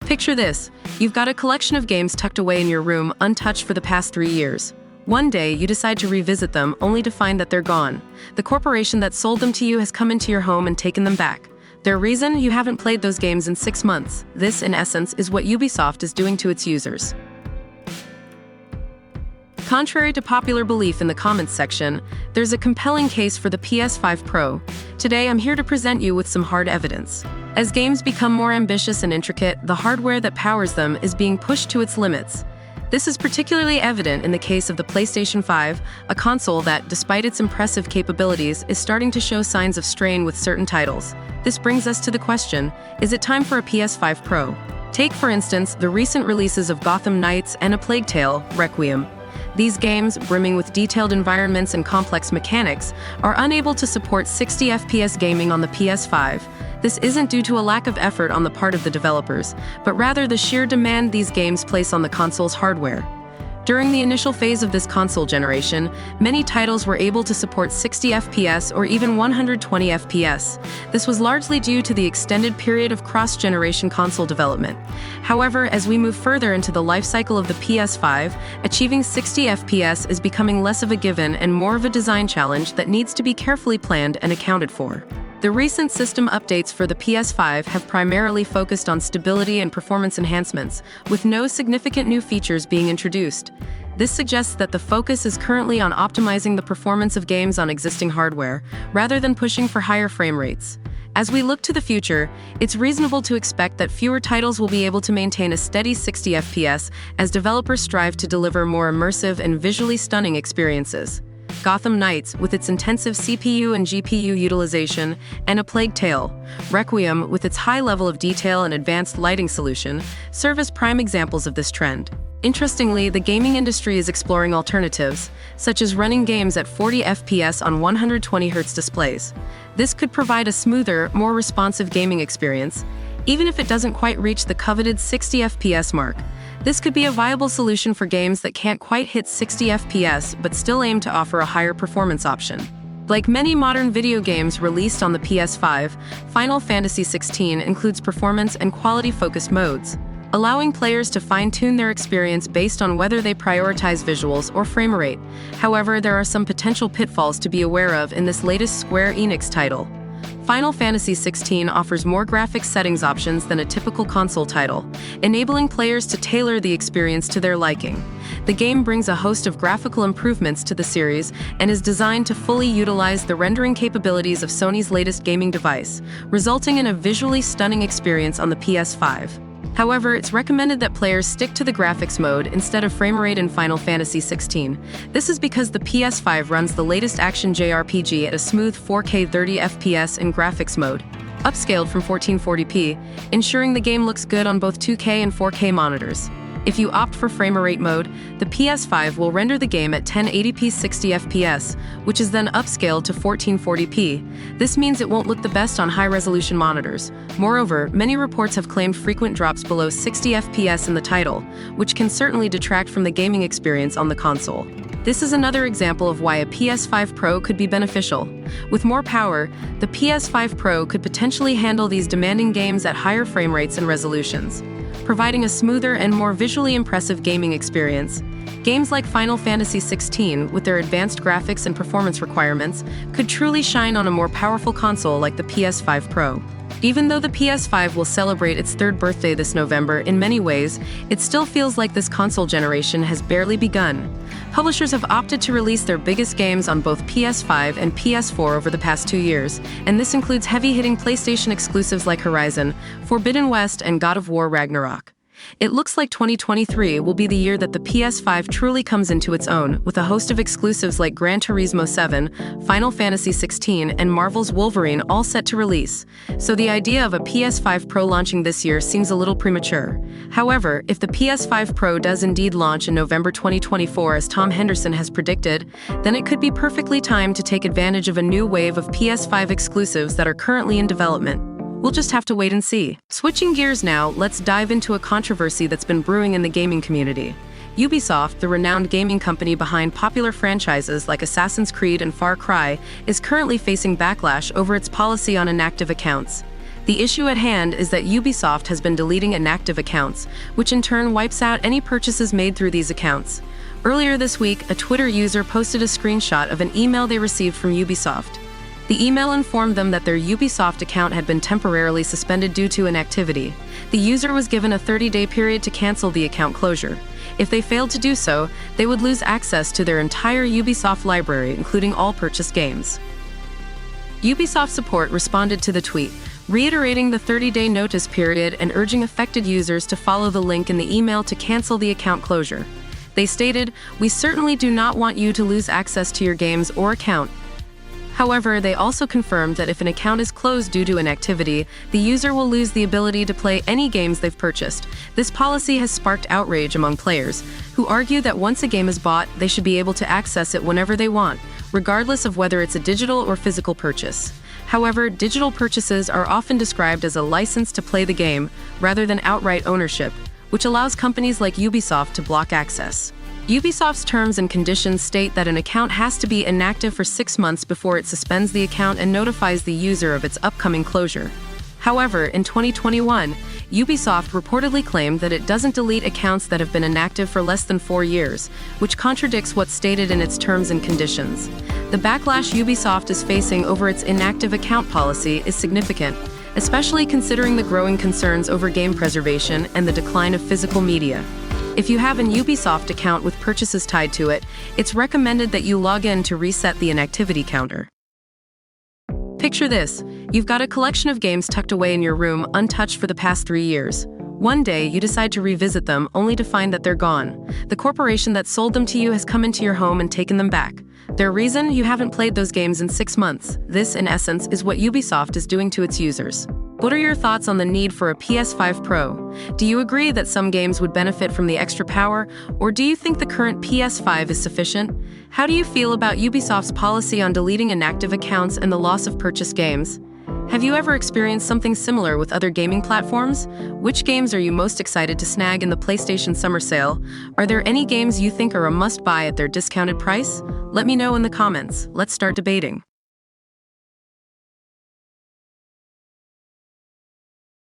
Picture this. You've got a collection of games tucked away in your room, untouched for the past 3 years. One day, you decide to revisit them, only to find that they're gone. The corporation that sold them to you has come into your home and taken them back. Their reason? You haven't played those games in 6 months. This, in essence, is what Ubisoft is doing to its users. Contrary to popular belief in the comments section, there's a compelling case for the PS5 Pro. Today, I'm here to present you with some hard evidence. As games become more ambitious and intricate, the hardware that powers them is being pushed to its limits. This is particularly evident in the case of the PlayStation 5, a console that, despite its impressive capabilities, is starting to show signs of strain with certain titles. This brings us to the question, is it time for a PS5 Pro? Take, for instance, the recent releases of Gotham Knights and A Plague Tale: Requiem. These games, brimming with detailed environments and complex mechanics, are unable to support 60 FPS gaming on the PS5. This isn't due to a lack of effort on the part of the developers, but rather the sheer demand these games place on the console's hardware. During the initial phase of this console generation, many titles were able to support 60 FPS or even 120 FPS. This was largely due to the extended period of cross-generation console development. However, as we move further into the life cycle of the PS5, achieving 60 FPS is becoming less of a given and more of a design challenge that needs to be carefully planned and accounted for. The recent system updates for the PS5 have primarily focused on stability and performance enhancements, with no significant new features being introduced. This suggests that the focus is currently on optimizing the performance of games on existing hardware, rather than pushing for higher frame rates. As we look to the future, it's reasonable to expect that fewer titles will be able to maintain a steady 60 FPS as developers strive to deliver more immersive and visually stunning experiences. Gotham Knights, with its intensive CPU and GPU utilization, and A Plague Tale: Requiem, with its high level of detail and advanced lighting solution, serve as prime examples of this trend. Interestingly, the gaming industry is exploring alternatives, such as running games at 40 FPS on 120Hz displays. This could provide a smoother, more responsive gaming experience, even if it doesn't quite reach the coveted 60 FPS mark. This could be a viable solution for games that can't quite hit 60 FPS but still aim to offer a higher performance option. Like many modern video games released on the PS5, Final Fantasy XVI includes performance and quality-focused modes, allowing players to fine-tune their experience based on whether they prioritize visuals or frame rate. However, there are some potential pitfalls to be aware of in this latest Square Enix title. Final Fantasy XVI offers more graphics settings options than a typical console title, enabling players to tailor the experience to their liking. The game brings a host of graphical improvements to the series and is designed to fully utilize the rendering capabilities of Sony's latest gaming device, resulting in a visually stunning experience on the PS5. However, it's recommended that players stick to the graphics mode instead of frame rate in Final Fantasy XVI. This is because the PS5 runs the latest action JRPG at a smooth 4K 30 FPS in graphics mode, upscaled from 1440p, ensuring the game looks good on both 2K and 4K monitors. If you opt for frame rate mode, the PS5 will render the game at 1080p 60 FPS, which is then upscaled to 1440p. This means it won't look the best on high-resolution monitors. Moreover, many reports have claimed frequent drops below 60 FPS in the title, which can certainly detract from the gaming experience on the console. This is another example of why a PS5 Pro could be beneficial. With more power, the PS5 Pro could potentially handle these demanding games at higher frame rates and resolutions, providing a smoother and more visually impressive gaming experience. Games like Final Fantasy XVI, with their advanced graphics and performance requirements, could truly shine on a more powerful console like the PS5 Pro. Even though the PS5 will celebrate its 3rd birthday this November, in many ways, it still feels like this console generation has barely begun. Publishers have opted to release their biggest games on both PS5 and PS4 over the past 2 years, and this includes heavy-hitting PlayStation exclusives like Horizon, Forbidden West, and God of War Ragnarok. It looks like 2023 will be the year that the PS5 truly comes into its own, with a host of exclusives like Gran Turismo 7, Final Fantasy XVI, and Marvel's Wolverine all set to release. So the idea of a PS5 Pro launching this year seems a little premature. However, if the PS5 Pro does indeed launch in November 2024 as Tom Henderson has predicted, then it could be perfectly timed to take advantage of a new wave of PS5 exclusives that are currently in development. We'll just have to wait and see. Switching gears now, let's dive into a controversy that's been brewing in the gaming community. Ubisoft, the renowned gaming company behind popular franchises like Assassin's Creed and Far Cry, is currently facing backlash over its policy on inactive accounts. The issue at hand is that Ubisoft has been deleting inactive accounts, which in turn wipes out any purchases made through these accounts. Earlier this week, a Twitter user posted a screenshot of an email they received from Ubisoft. The email informed them that their Ubisoft account had been temporarily suspended due to inactivity. The user was given a 30-day period to cancel the account closure. If they failed to do so, they would lose access to their entire Ubisoft library, including all purchased games. Ubisoft support responded to the tweet, reiterating the 30-day notice period and urging affected users to follow the link in the email to cancel the account closure. They stated, "We certainly do not want you to lose access to your games or account." However, they also confirmed that if an account is closed due to inactivity, the user will lose the ability to play any games they've purchased. This policy has sparked outrage among players, who argue that once a game is bought, they should be able to access it whenever they want, regardless of whether it's a digital or physical purchase. However, digital purchases are often described as a license to play the game, rather than outright ownership, which allows companies like Ubisoft to block access. Ubisoft's terms and conditions state that an account has to be inactive for 6 months before it suspends the account and notifies the user of its upcoming closure. However, in 2021, Ubisoft reportedly claimed that it doesn't delete accounts that have been inactive for less than 4 years, which contradicts what's stated in its terms and conditions. The backlash Ubisoft is facing over its inactive account policy is significant, especially considering the growing concerns over game preservation and the decline of physical media. If you have an Ubisoft account with purchases tied to it, it's recommended that you log in to reset the inactivity counter. Picture this: you've got a collection of games tucked away in your room, untouched for the past 3 years. One day, you decide to revisit them, only to find that they're gone. The corporation that sold them to you has come into your home and taken them back. Their reason? You haven't played those games in 6 months. This, in essence, is what Ubisoft is doing to its users. What are your thoughts on the need for a PS5 Pro? Do you agree that some games would benefit from the extra power, or do you think the current PS5 is sufficient? How do you feel about Ubisoft's policy on deleting inactive accounts and the loss of purchased games? Have you ever experienced something similar with other gaming platforms? Which games are you most excited to snag in the PlayStation Summer Sale? Are there any games you think are a must-buy at their discounted price? Let me know in the comments. Let's start debating.